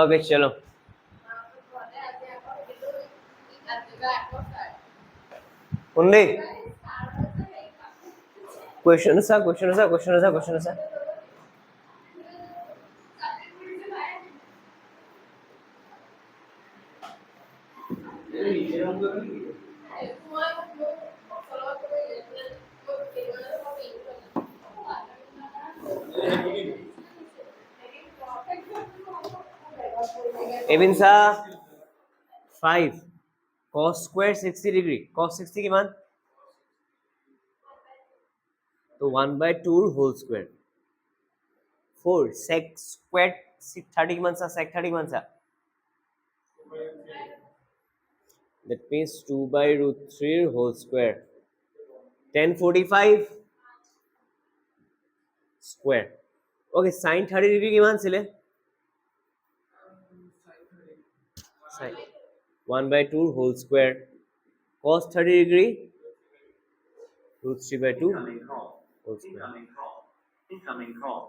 Okay चलो उन्नी question सा एविन्सा 5 cos square 60 degree cos 60 কিমান तो 1/2 whole square 4 sec squared 30 কিমান সা sec 30 কিমান সা that means 2/√3 whole square 1045 square okay sin 30 degree কিমান ছিলে sin 1/2 whole square cos 30 degree √3/2 whole square Incoming call.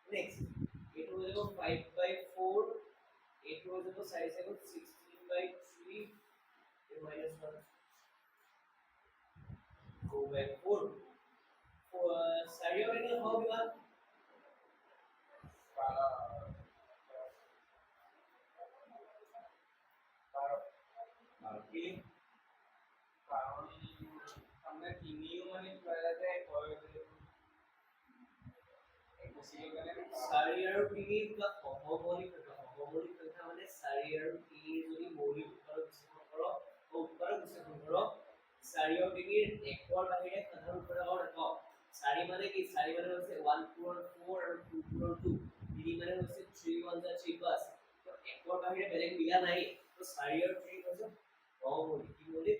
Next, it was about 5/4. It was about size about 16/3. Minus 1. 4/4. Study of angle how we are? Feeling? हमने तीनियों माने पहले से सारी और tiny का होमोमोनिक होता माने सारी और टीनी যদি মৌলিক উপর করো তো উপর বিশেষণ করো সারি और टीनी একবার বাহিরে সাধারণ উপরে আর দেখো সারি মানে কি সারি মানে হচ্ছে 1 4 4 আর 2 4 2 टीनी মানে হচ্ছে 3 1 3 প্লাস তো একবার বাহিরে বেলেগ মিলা নাই তো সারি और टीनी হচ্ছে होमोमोनिक কি বলি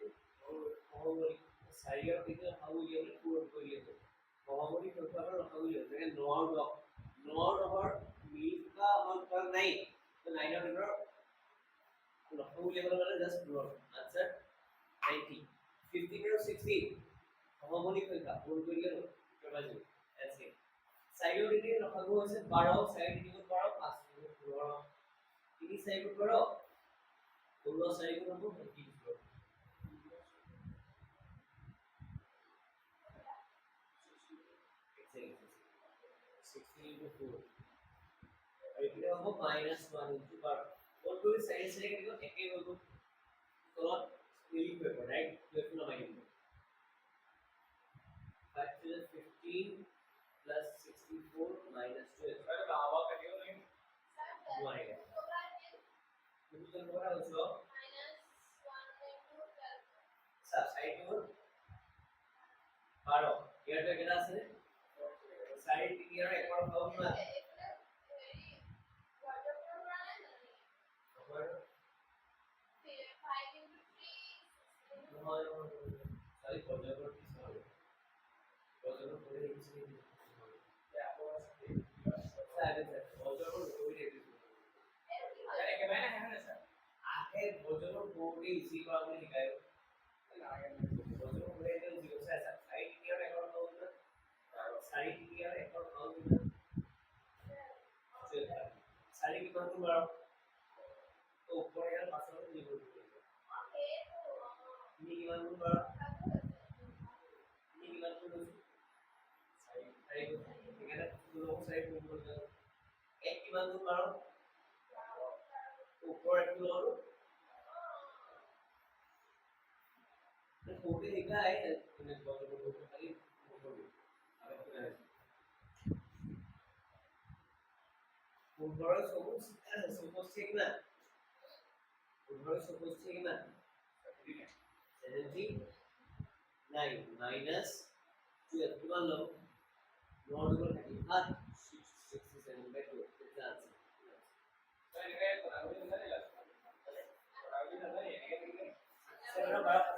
होमोमोनिक सारी और टीनी হাউ ইয়ে পূরণ করিয়ে তো होमोमोनिक होता है হাউ ইয়ে যেখানে नॉट ओवर मीन का अमाउंट पर नहीं तो 9 और इधर लखनऊ लेवल वाला जस्ट नॉट आंसर 90 15 और 16 होमोनिक होगा बोल कर लियो करवा दो ऐसे साइड और डिग्री लखनऊ से 12 साइड डिग्री 12 पास 3 साइड 12 दोनों साइड को 30 16 into 4 এটা হবে -1 into bar और कोई साइड से लेके एक एक हो तो स्प्लिट पेपर राइट तो इसमें minus 5 to the 15 plus 64 minus 12 अरे बाबा कटियो नहीं वो आएगा तो तुम बोला उसको सब साइड में 12 ये तो कितना से साइड क्लियर एक बार खाओ ना सारी प्रोजेक्ट की प्रोजेक्ट पूरे हिस्से में क्या आपको सारे प्रोजेक्ट पूरी रेडी यानी कि मैंने है ना सर आखिर प्रोजेक्ट पूरी इसी को आपने दिखाया प्रोजेक्ट पूरे इसी को ऐसा साइड क्लियर एक बार खाओ ना साइड क्लियर एक बार खाओ ना साइड की बात करो तो ऊपर यार पास में नहीं बोल नीचे वाला बड़ा नीचे वाला तो साइड ठीक है ना दोनों साइड में बोल दो एक की बात करो ऊपर एक लो तो फोटो दिखा है तुमने बहुत खाली পোন্ধৰ চৌষষ্ঠি কিমান 15 চৌষষ্ঠি কিমান 79 মাইনাস 12 কিমান ল'ম 9 দুগুণ 8 67 বাই 2 এটা আছে সেটা বাৰ কথা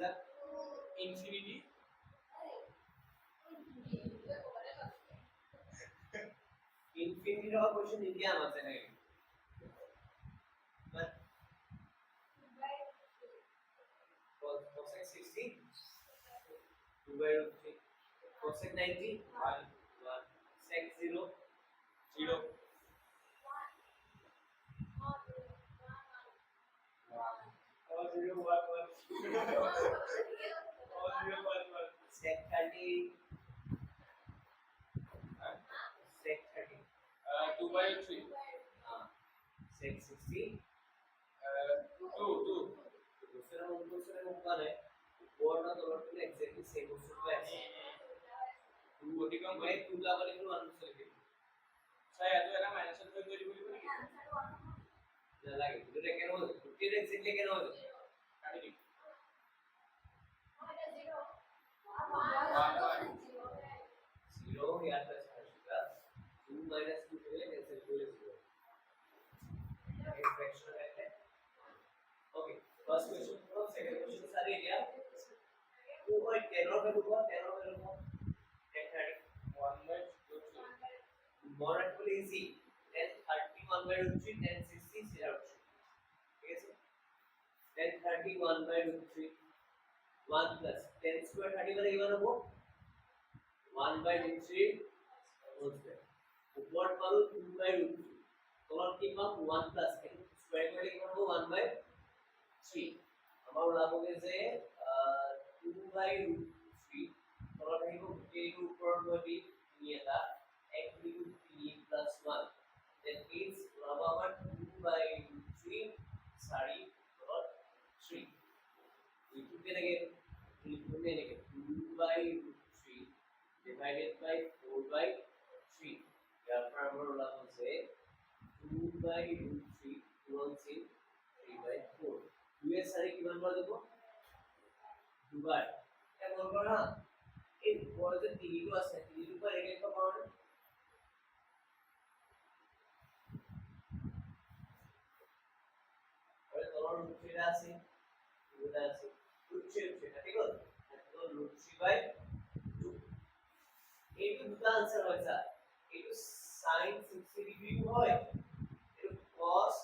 যায় infinity infinity ৰ question নিদিয়া আছে নাই cosec 60 2 by root 3 cosec 90 1 sec 0 0 all 0 1 sec 30 sec 30 2 by 3 sec 60 2 दूसरा ऊपर है ऊपर ना तो रोट में एग्जैक्टली सेम क्वेश्चन पे है 2 অতিক্রম मैं 2 ला वाले को आंसर लिखे চাই এত এটা মাইনাসত হৈ গৈ দিব নেকি না লাগে দুটো কেন হলো দুটো এক্সাক্টলি কেন হলো কাটি দিম 0 याद रखना 2 minus 2 के लिए कैंसिल हो जाएगा एक फ्रैक्शन है ओके फर्स्ट क्वेश्चन और सेकंड क्वेश्चन सारे लिया 2 by 10 और लिखो 10 और लिखो 10 1 by 2 more actually easy 10 31 by root 3 10 60 0 ठीक है 10 31 by root 3 1 plus 10 square 30 মানে কিমান হ'ব 1 by root 3 whole square উপৰত পালো 2 by root 3 তলত কি পাম 1 plus স্কয়াৰ কৰিলে কিমান হ'ব 1 by 3 আমাৰ ওলাবগে যে 2 by root 3 তলত আহিব গোটেইটোৰ ওপৰত গৈ তিনি এটা 1 into 3 plus 1 that means ওলাব আমাৰ 2 by root 3 4 তলত 3 এইটো কেনেকে লিখো এনেকে 2 by root 3 divided by 4 by 3 ইয়াৰ পৰা আমাৰ ওলাব যে 2 by root 3 runs in 3 by 4 2 এর সারি কিমান বার দেব দুবার এটা মন করো না এই উপরে যে তিনটো আছে তিনটো পর এক একটা পাওয়ার ওই তলৰ root 3 আছে দুটা আছে root 3 ঠিক আছে তো root 3 by 2 এইটো দুটা आंसर হয় স্যার এইটো sin 60 ডিগ্রি হয় এইটো cos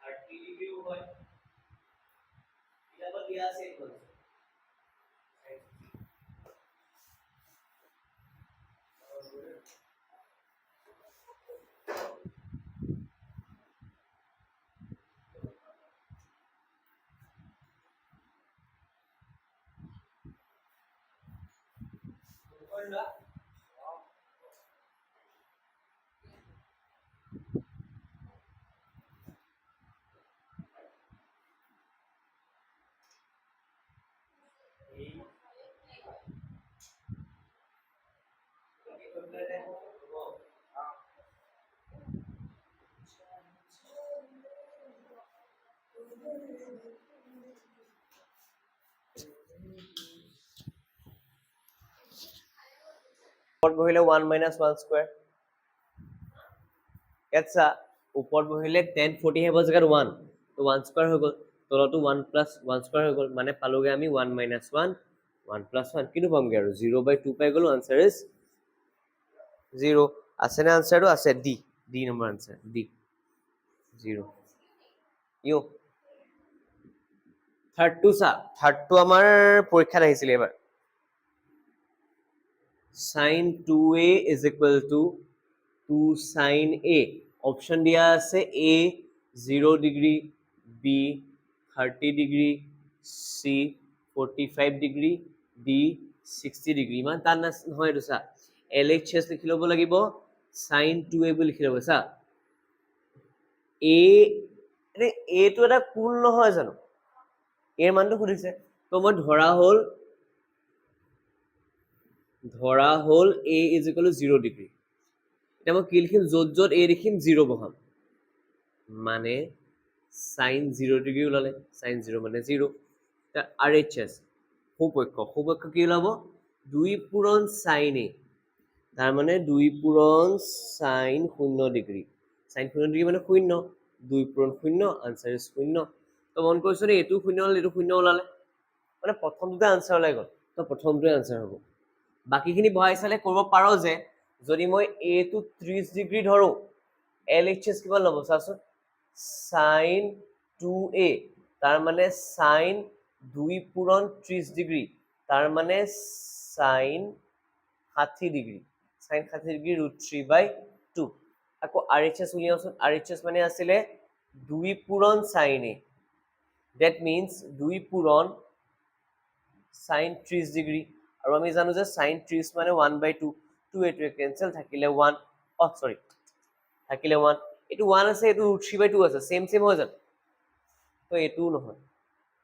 30 ডিগ্রি হয় এটা আবার দিয়া আছে কোন কোনটা উপর বহিলে 1 minus 1 square আচ্ছা উপর বহিলে 10 40 হেব জায়গাত 1 তো 1 স্কয়ার হৈ গল তলতো 1 plus 1 স্কয়ার হৈ গল মানে পালোগে আমি 1 minus 1 1 plus 1 কিনো পামগে আৰু 0 by 2 পাই গলো आंसर ইজ 0 আছে না आंसरটো আছে D D number answer D 0 ইউ থাৰ্ডটো চা, থাৰ্ডটো আমাৰ পৰীক্ষাত আহিছিলে এবাৰ। sin 2a is equal to 2 sin a. Option দিয়া আছে a 0 degree, b 30 degree, c 45 degree, d 60 degree. ইমান টান নহয় এইটো চা। LHS লিখি ল'ব লাগিব, sin 2a বুলি লিখি ল'ব চা। এইটো এটা কোণ নহয় জানো? এৰ মানটো সুধিছে, তো মই ধৰা হ'ল a is equal to 0 degree. এতিয়া মই কি লিখিম, য'ত য'ত a লিখিম 0 বহাম, মানে sin 0 ডিগ্ৰী ওলালে, sin 0 মানে 0। RHS সৌপক্ষ কি ওলাব, 2 পূৰণ sin a, তাৰ মানে 2 পূৰণ sin 0 ডিগ্ৰী। sin 0 ডিগ্ৰী মানে 0, 2 পূৰণ 0, আনচাৰ ইজ 0। তো মন কৰিছো নে, এইটো 0 ওলালে, এইটো 0 ওলালে, মানে প্ৰথমটোতে আনচাৰ ওলাই গ'ল, তো প্ৰথমটোৱে আনচাৰ হ'ব। বাকীখিনি বহাই চালে কৰিব পাৰো যে, যদি মই a টো 30 ডিগ্ৰী ধৰো, LHS কিমান ল'ব চাচোন, sin 2a, তাৰ মানে sin 2 পূৰণ 30 ডিগ্ৰী, তাৰ মানে sin 60 ডিগ্ৰী, sin 60 ডিগ্ৰী √3/2। আকৌ RHS উলিয়াওচোন, RHS মানে আছিলে 2 পূৰণ sin a, that means 2 পূৰণ sin 30 ডিগ্ৰী, আৰু আমি জানো যে sin 30 মানে 1/2, 2 এইটোৱে কেনচেল, থাকিলে 1, সৰি থাকিলে 1, এইটো 1 আছে, এইটো √3/2 আছে, সেম হৈ যাব, তো এইটোও নহয়।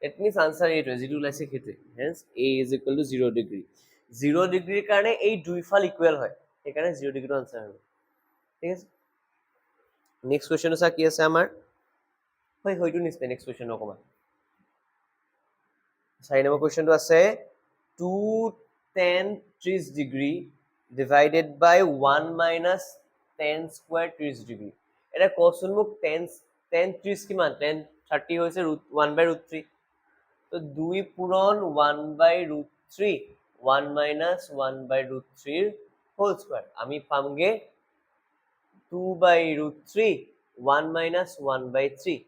It means answer এইটোৱে, যিটো ওলাইছে সেইটোৱে, hence a is equal to 0 degree. 0 ডিগ্ৰীৰ কাৰণে এই দুইফাল ইকুৱেল হয়, সেইকাৰণে 0 ডিগ্ৰীটো আনচাৰ হ'ব। ঠিক আছে, নেক্সট কুৱেশ্যনটো চা কি আছে আমাৰ, হয়তো নিশ্চয় নেক্সট কুৱেশ্যন অকণমান। 4 নম্বৰ কুৱেশ্যনটো আছে 2 tan 30 ডিগ্ৰী ডিভাইডেড বাই 1 মাইনাছ tan স্কুৱাৰ 30 ডিগ্ৰী। এটা কচোন মোক, tan 30 কিমান, tan 30 হৈছে 1/√3, তো 2 পূৰণ 1/√3, 1 মাইনাছ 1/√3 হোল স্কুৱাৰ, আমি পামগে 2/√3, 1 মাইনাছ 1/3,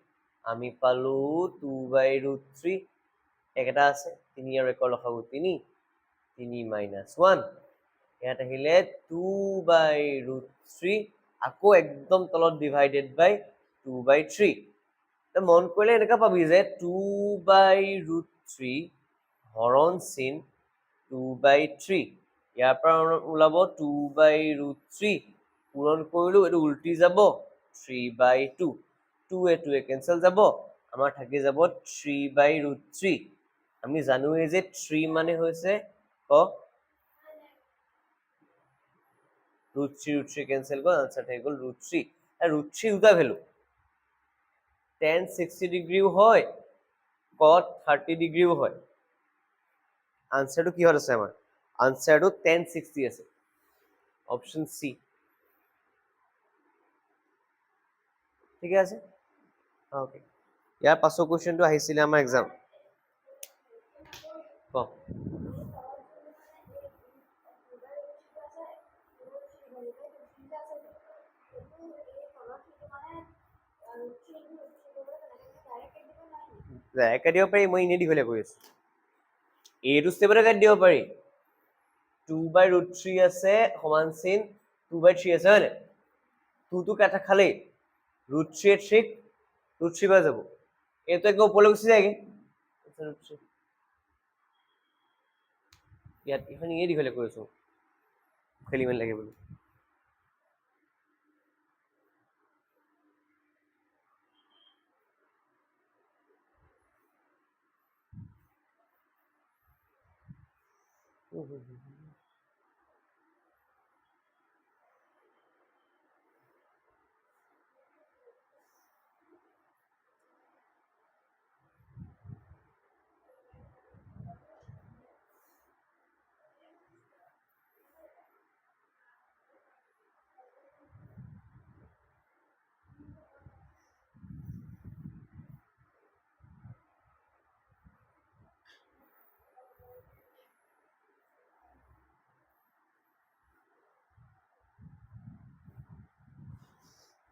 আমি পালো 2/√3, একেটা আছে, 3 আৰু 1 লসাগু 3, 3 মাইনাছ 1, ইয়াত আহিলে 2/√3, আকৌ একদম তলত ডিভাইডেড বাই 2/3। মন কৰিলে এনেকা পাবি যে 2/√3 হৰণ চিন 2/3, ইয়াৰ পৰা ওলাব 2/√3, পূৰণ কৰিলো, এইটো উল্টি যাব 3/2, 2 2 কেনচেল যাব, আমাৰ থাকি যাব 3/√3। আমি জানোৱে যে 3 মানে হৈছে √3 কেনচেল গ'ল, আনসাৰ থাকি গ'ল √3। √3 দুটা ভেলু, tan 60 ডিগ্ৰীও হয়, cot 30 ডিগ্ৰীও হয়। আনসাৰটো কিহত আছে আমাৰ, আনসাৰটো tan 60 আছে, অপশ্যন চি। ঠিক আছে, ওকে। ইয়াৰ পাছৰ কুৱেশ্যনটো আহিছিলে আমাৰ এক্সাম, কাটি দিব পাৰি, মই এনেই দীঘলীয়া কৰি আছো, এইটো ষ্টেপতে কাটি দিব পাৰি। 2/√3 আছে সমান চিন 2/3 আছে, হয় নাই, 2টো কাটা খালেই √3 √3 বাই যাব, এইটো একে ওপৰলৈ গুচি যায়গে, ইয়াত এখন এনেই দীঘলীয়া কৰিছো, খেলি মেলি লাগে বুলি।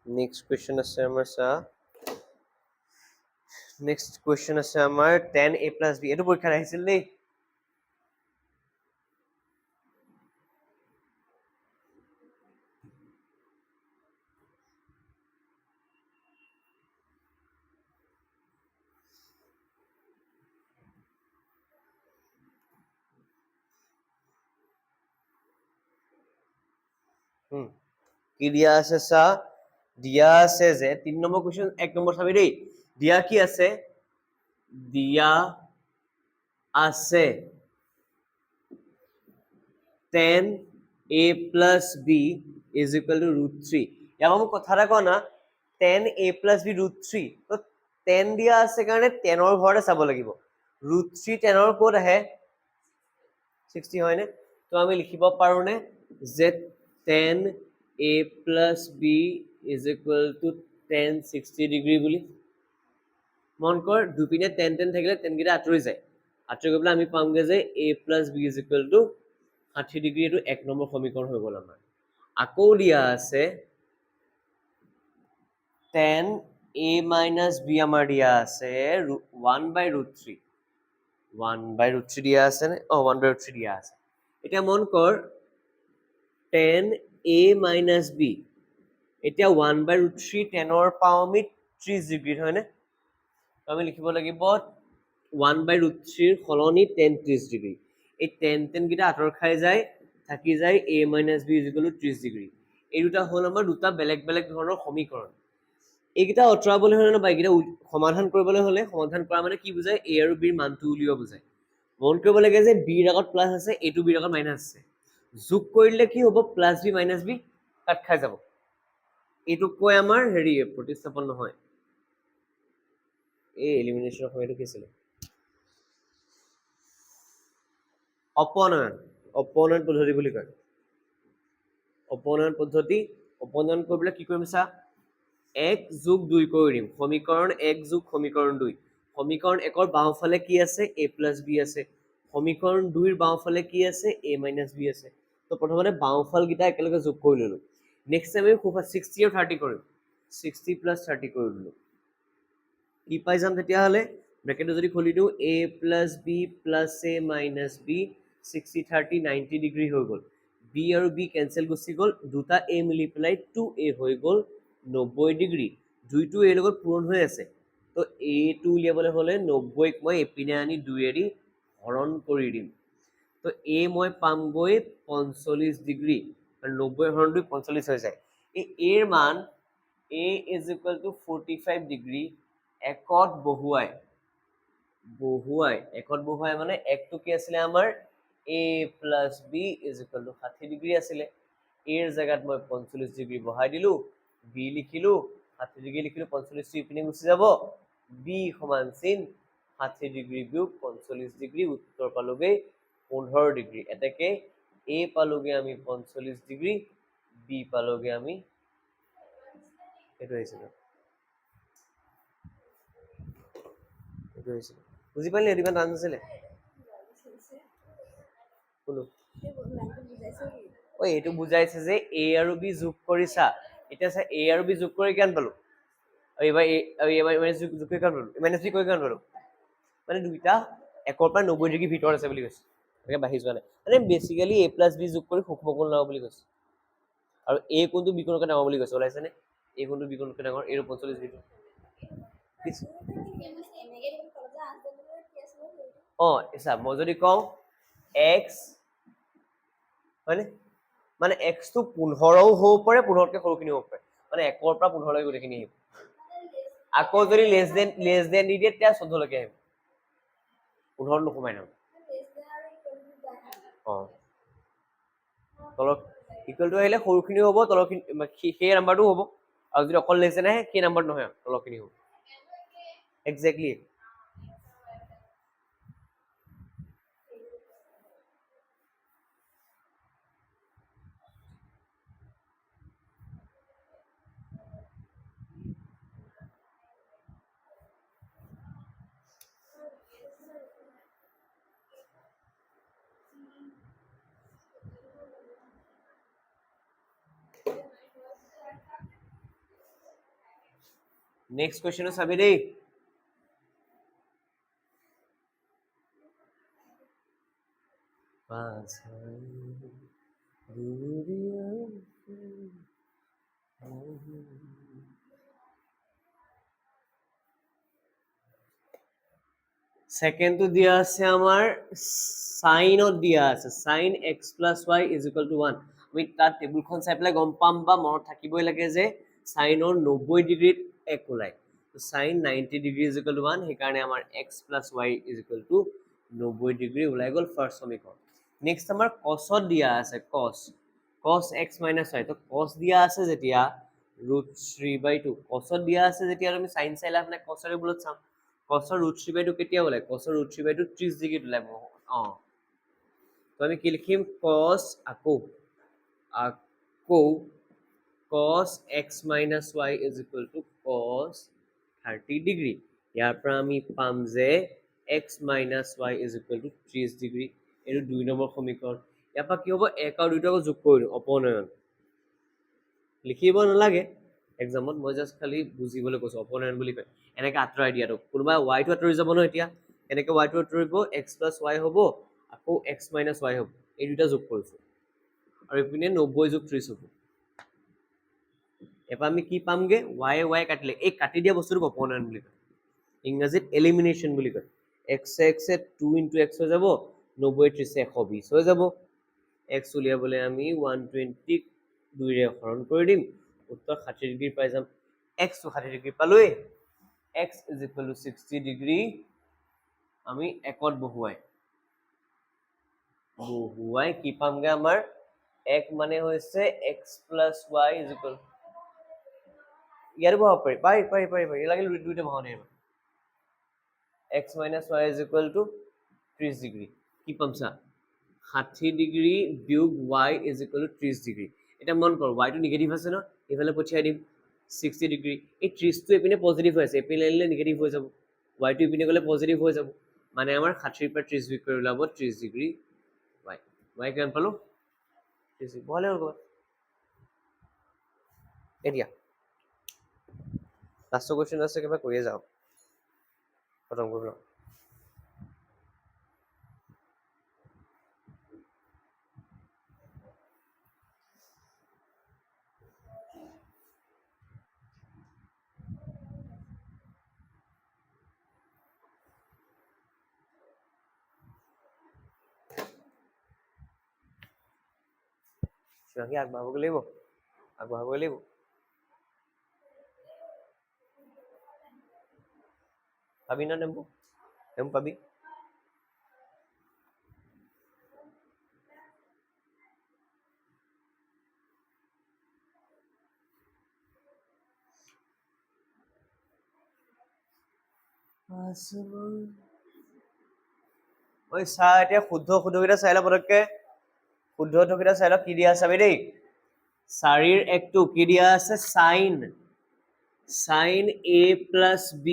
নেক্সট কুৱেশ্যন আছে আমাৰ চা, নেক্সট কুৱেশ্যন আছে আমাৰ tan a plus b এইটো পৰীক্ষাত আহিছিল দেই কি দিয়া আছে চা দিয়া আছে যে 3 নম্বৰ কুৱেশ্যন 1 নম্বৰ চাবি দেই দিয়া কি আছে দিয়া আছে tan a plus b is equal to root 3 ইয়াৰ পৰা মোক কথা এটা কোৱা না tan a plus b root 3 তো tan দিয়া আছে কাৰণে 10 ৰ ঘৰতে চাব লাগিব root 3 10 ৰ ক'ত আহে 60 হয়নে তো আমি লিখিব পাৰো নে যে tan a plus b is equal to tan 60 degree বুলি মন কৰ দুপিনে tan tan থাকিলে tan কেইটা আঁতৰি যায় আঁতৰি গৈ পেলাই আমি পামগে যে a plus b is equal to 60 degree এটো 1 নম্বৰ সমীকৰণ হৈ গ'ল আমাৰ আকৌ দিয়া আছে tan a minus b আমাৰ দিয়া আছে 1 by root 3 1 by root 3 দিয়া আছে নে 1 by root 3 দিয়া আছে এতিয়া মন কৰ tan a minus b এতিয়া 1 by root 3 tan ৰ পাওঁ আমি 30 ডিগ্ৰী হয়নে তো আমি লিখিব লাগিব 1 by root 3 ৰ সলনি tan 30 ডিগ্ৰী এই tan tan কেইটা আঁতৰ খাই যায় থাকি যায় a minus b is equal to 30 degree এই দুটা হ'ল আমাৰ দুটা বেলেগ বেলেগ ধৰণৰ সমীকৰণ এইকেইটা অঁতৰাবলৈ হ'লে বা এইকেইটা সমাধান কৰিবলৈ হ'লে সমাধান কৰা মানে কি বুজায় a আৰু b ৰ মানটো উলিওৱা বুজায় মন কৰিব লাগে যে b ৰ আগত প্লাছ আছে a টো b ৰ আগত মাইনাছ আছে যোগ কৰিলে কি হ'ব প্লাছ b মাইনাছ b কাট খাই যাব এইটো কৈ আমাৰ হেৰি প্ৰতিস্থাপন নহয় এই এলিমিনেশ্যনৰ সময়টো কি আছিলে অপনয়ন অপনয়ন পদ্ধতি বুলি কয় অপনয়ন পদ্ধতি অপনয়ন কৰিবলৈ কি কৰিম চা 1 যোগ 2 কৰি দিম সমীকৰণ 1 যোগ সমীকৰণ 2 সমীকৰণ 1 ৰ বাওঁফালে কি আছে a plus b আছে সমীকৰণ 2 ৰ বাওঁফালে কি আছে a minus b আছে তো প্ৰথমতে বাওঁফাল গিটা একেলগে যোগ কৰি ললো নেক্সট টাইম আমি 60 আৰু 30 কৰিম 60 plus 30 কৰি দিলো কি পাই যাম তেতিয়াহ'লে ব্ৰেকেটটো যদি খুলি দিওঁ a plus b plus a minus b 60 30 90 degree হৈ গ'ল b আৰু b কেনসেল গুচি গ'ল দুটা a মিলি পেলাই 2a হৈ গ'ল 90 ডিগ্ৰী দুইটো a লগত পূৰণ হৈ আছে তো a টো উলিয়াবলৈ হ'লে 90 ক মই এপিনে আনি 2 এৰি হৰণ কৰি দিম তো a মই পামগৈ 45 ডিগ্ৰী আৰু 90 হৰণ 2 45 হৈ যায় এই a ৰ মান a is equal to 45 degree একত বহুৱাই একত বহুৱাই মানে একটো কি আছিলে আমাৰ a plus b is equal to 60 degree আছিলে a ৰ জায়গাত মই 45 ডিগ্ৰী বহাই দিলো b লিখিলো 60 ডিগ্ৰী লিখিলো 45 টো ইপিনে গুচি যাব b সমান চিন 60 ডিগ্ৰী বিয়োগ 45 ডিগ্ৰী উত্তৰ পালোগে 15 ডিগ্ৰী এটাকে a পালোগে আমি 45 ডিগ্ৰী b পালোগে আমি এটো আহিছিল বুজি পালি এদিন টান আছিলে কোনো ঐ এইটো বুজাইছে যে a আৰু b যোগ কৰিছা এতিয়া চা a আৰু b যোগ কৰি কিমান পালো আৰু এবাৰ যোগ কৰি কিমান পালো মাইনাছ b কৰি কিমান পালো মানে দুইটা একৰ পৰা 90 ডিগ্ৰী ভিতৰত আছে বুলি কৈছে একে বাঢ়ি যোৱা নাই মানে বেসিক্যালি a plus b যোগ কৰি সূক্ষ্ম কোণ লাও বুলি কৈছে আৰু a কোণটো b কোণতকৈ ডাঙৰ বুলি কৈছে ওলাইছে নে a কোণটো b কোণতকৈ ডাঙৰ a ৰ 45 ডিগ্ৰী এসা মই যদি কওঁ x হয়নে মানে x টো 15ও হ'ব পাৰে 15তকৈ সৰুখিনি হ'ব পাৰে মানে 1 ৰ পৰা 15 লৈকে গোটেইখিনি আহিব আকৌ যদি লেছ দেন দি দিয়ে তেতিয়া 14 লৈকে আহিব 15 নোসোমাই ন তলত ইকুৱেল টু আহিলে সৰুখিনি হ'ব তলখিনি সেই নাম্বাৰটো হ'ব আৰু যদি অকল লেছ দেন আহে সেই নাম্বাৰটো নহয় তলখিনি হ'ব এক্স্যাক্টলি নেক্সট কোৱেশ্চন চাবি দেই সেকেন্ডটো দিয়া আছে আমাৰ সাইনত দিয়া আছে sin x plus y is equal to 1 আমি তাত টেবুলখন চাই পেলাই গম পাম বা মনত থাকিবই লাগে যে সাইনৰ 90 ডিগ্ৰীত এক ওলাই তো sin 90 degree is equal to 1 সেইকাৰণে আমাৰ x plus y is equal to 90 degree ওলাই গ'ল ফাৰ্ষ্ট সমীকৰণ নেক্সট আমাৰ cosত দিয়া আছে cos x minus y তো cos দিয়া আছে যেতিয়া √3/2 cosত দিয়া আছে যেতিয়া আমি sin চাই লাভ নাই cosৰ বুলত চাম cosৰ √3/2 কেতিয়া ওলাই cosৰ √3/2 30 ডিগ্ৰীত ওলাই তো আমি কি লিখিম cos আকৌ cos x minus y is equal to cos 30 degree ইয়াৰ পৰা আমি পাম যে x minus y is equal to 30 degree এইটো 2 নম্বৰ সমীকৰণ ইয়াৰ পৰা কি হ'ব 1 আৰু 2 টাক যোগ কৰি দিওঁ অপনয়ন লিখিব নালাগে এক্সামত মই জাস্ট খালি বুজিবলৈ কৈছো অপনয়ন বুলি কয় এনেকৈ আঁতৰাই দিয়াটো কোনোবা y টো আঁতৰি যাব ন এতিয়া এনেকৈ y টো আঁতৰিব x plus y হ'ব আকৌ x minus y হ'ব এই দুটা যোগ কৰিছো আৰু ইপিনে 90 যোগ 30 হ'ব এবাৰ আমি কি পামগে y কাটিলে এই কাটি দিয়া বস্তুটো অপনয়ন বুলি কয় ইংৰাজীত এলিমিনেশ্যন বুলি কয় x এ 2 into x হৈ যাব 90 30 120 হৈ যাব x উলিয়াবলৈ আমি 120 2 ৰে হৰণ কৰি দিম উত্তৰ 60 ডিগ্ৰী পাই যাম x তো 60 ডিগ্ৰী পালোই x is equal to 60 degree আমি একত বহুৱাই কি পামগে আমাৰ এক মানে হৈছে x plus y is equal ইয়াৰ বহাব পাৰি লাগিল দুইটা বহাব নাই x minus y is equal to 30 degree কি পাম চা 60 ডিগ্ৰী বিয়োগ y is equal to 30 degree এটা মন কৰ y টো নিগেটিভ আছে ন এফালে পঠিয়াই দিম 60 ডিগ্ৰী এই 30 টো এপিনে পজিটিভ হৈ আছে এপিনে আনিলে নিগেটিভ হৈ যাব y টো এপিনে গলে পজিটিভ হৈ যাব মানে আমাৰ 60 পৰা 30 বিয়োগ কৰি ওলাব 30 ডিগ্ৰী y কিমান পালো 30 বহালে হ'ল এতিয়া লাষ্ট কোৱেশ্চন আছে কিবা কৰিয়ে যাও খতম কৰি লওঁ চিনাকি আগবঢ়াবগৈ লাগিব পাবি না নেম্বু পাবি ঐ চা এতিয়া শুদ্ধকেইটা চাই ল পটককে শুদ্ধকেইটা চাই ল কি দিয়া আছে দেই 4 ৰ একটো কি দিয়া আছে sin a plus b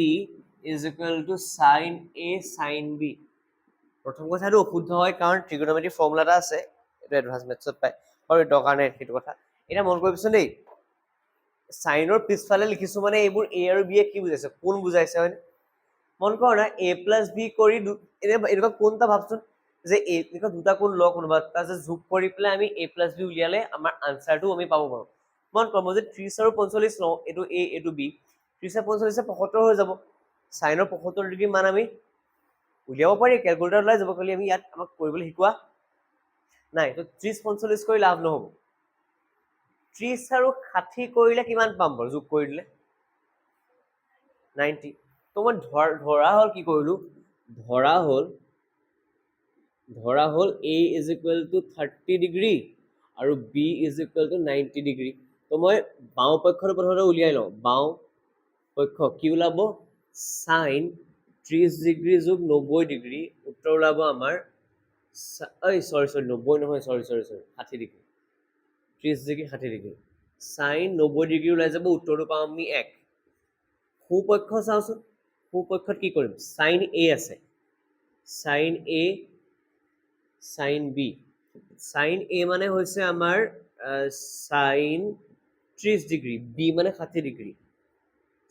is equal to sin a sin b প্ৰথম কথাটো অশুদ্ধ হয় কাৰণ ট্ৰিগোনোমেট্ৰি ফৰ্মুলা এটা আছে এটা এডভান্স মেথছত পায় আৰু এটো কাৰণে সেইটো কথা এটা মন কৰিবচোন দেই সাইনৰ পিছফালে লিখিছো মানে এইবোৰ a আৰু b এ কি বুজাইছে কোন বুজাইছে হয় মন কৰ না a plus b কৰি এনেকুৱা কোনটা ভাবচোন যে a এনেকুৱা দুটা কোন লগ কোনোবা তাতে যোগ কৰি পেলাই আমি a plus b উলিয়ালে আমাৰ আনসাৰটো আমি পাব পাৰো মন কৰ মই যে 30 আৰু 45 লওঁ এটো a এটো b 30 আৰু 45 75 হৈ যাব সাইনৰ 75 ডিগ্ৰী মান আমি উলিয়াব পাৰি ক্যালকুলেটৰ ওলাই যাব খালি আমি ইয়াত আমাক কৰিবলৈ শিকোৱা নাই তো 30 45 কৰি লাভ নহব 30 আৰু 60 কৰিলে কিমান পাম বাৰু যোগ কৰি দিলে 90 তো মই ধৰা হল কি কৰিলো ধৰা হল a is equal to 30 degree আৰু b is equal to 90 degree তো মই বাও পক্ষৰ প্ৰথমতে উলিয়াই লওঁ বাও পক্ষ কি ওলাব sin 30 ডিগ্ৰী যোগ 90 ডিগ্ৰী উত্তৰ ওলাব আমাৰ সৰি 90 নহয় সৰি 60 degree 30 degree 60 degree sin 90 degree ওলাই যাব উত্তৰটো পাম আমি 1 সুপক্ষ চাওচোন সুপক্ষত কি কৰিম sin a আছে sin a sin b sin a মানে হৈছে আমাৰ sin 30 ডিগ্ৰী b মানে 60 ডিগ্ৰী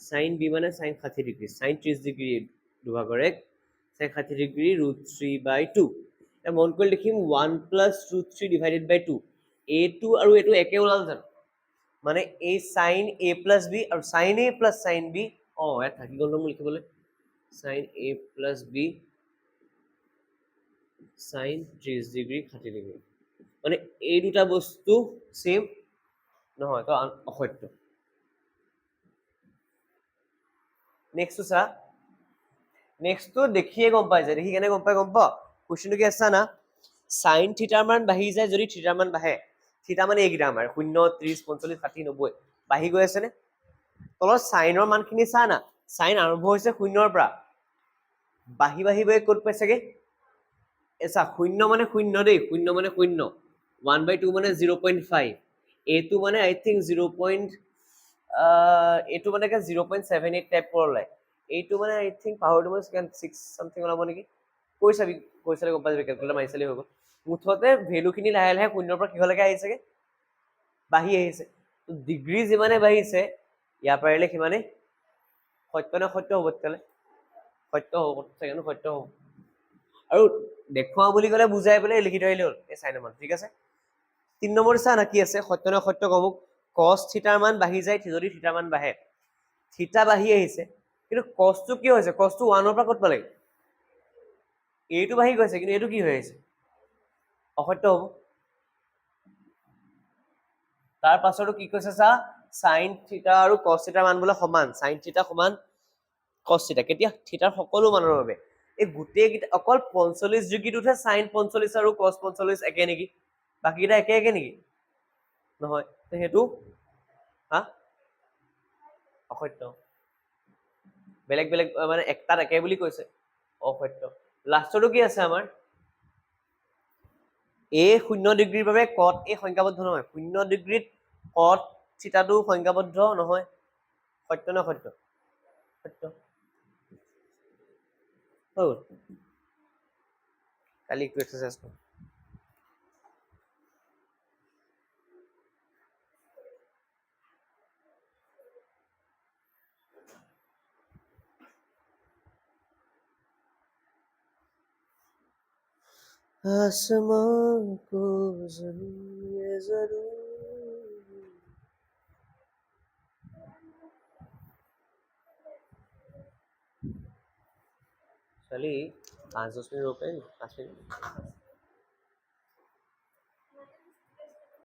sin b মানে sin 60 ডিগ্ৰী sin 30 ডিগ্ৰী দুভাগৰ 1 sin 60 ডিগ্ৰী √3/2 মন কৰি লিখিম 1 + √3 / 2 a2 আৰু a2 একে ওলাল জানো মানে a sin a + b আৰু sin a + sin b ইয়াত থাকি গ'ল মোৰ লিখিবলৈ sin a + b sin 30 degree 60 degree মানে এই দুটা বস্তু সেম নহয় তো অসত্য নেক্সট চা নেক্সট দেখিয়ে গম পাই যায় দেখি কেনে গম পাও কোৱেশ্চনটো কি আছে না sin থিটাৰ মান বাঢ়ি যায় যদি থিটাৰ মান বাঢ়ে থিটা মানে এইকেইটা আমাৰ 0 30 45 60 90 বাঢ়ি গৈ আছে নে তলত সাইনৰ মানখিনি চা না সাইন আৰম্ভ হৈছে 0 ৰ পৰা বাঢ়ি গৈ ক'ত পাইছেগে এসা 0 মানে 0 দেই 0 মানে 0 1/2 মানে 0.5 a2 মানে আই থিংক 0. এইটো মানে 0.78 টাইপ ওলাই এইটো মানে আই থিংক পাৱাৰটো মানে 6 সামথিং ওলাব নেকি কৈ চালে গম পাই যাবি ক্যালকুলেটৰ মাৰি চালে হৈ গ'ল মুঠতে ভ্যালুখিনি লাহে লাহে 0 ৰ পৰা কিহলৈকে আহিছেগে বাঢ়ি আহিছে তো ডিগ্ৰী যিমানে বাঢ়িছে ইয়াৰ পাৰিলে কিমানে সত্য নে সত্য হ'ব তেতিয়ালে সত্য হ'ব সেকেন্ড সত্য হ'ব আৰু দেখুৱা বুলি ক'লে বুজাই পেলাই লিখি থৈ আহিলে হ'ল এই সাইনৰ মান ঠিক আছে 3 নম্বৰ চা না কি আছে সত্য নে সত্য কব cos থিটাৰ মান বাঢ়ি যায় যদি থিটাৰ মান বাঢ়ে থিটা বাঢ়ি আহিছে কিন্তু cos টো কি হৈছে cos টো 1 ৰ পৰা ক'ত পালে এইটো বাঢ়ি গৈছে কিন্তু এইটো কি হৈ আছে অসত্য হ'ব তাৰ পাছতো কি কৈছে চা sin থিটা আৰু cos থিটাৰ মান বোলে সমান sin থিটা সমান cos থিটা কেতিয়া থিটাৰ সকলো মানৰ বাবে এই গোটেই অকল 45 ডিগ্ৰীটোহে sin 45 আৰু cos 45 একে নেকি বাকিটা একে নেকি নহয় তো হেতু অসত্য বেলেগ মানে একটাত একে বুলি কৈছে অসত্য লাষ্টটো কি আছে আমাৰ a 0 ডিগ্ৰীৰ বাবে cot a সংখ্যাবদ্ধ নহয় 0 ডিগ্ৰীত cot থিটাটো সংখ্যাবদ্ধ নহয় সত্য নে সত্য সত্য কালি একটু এক্সারসাইজ কর आसमां को ज़मीन ये ज़रूर चलिए 5-10 मिनट रुके 5 मिनट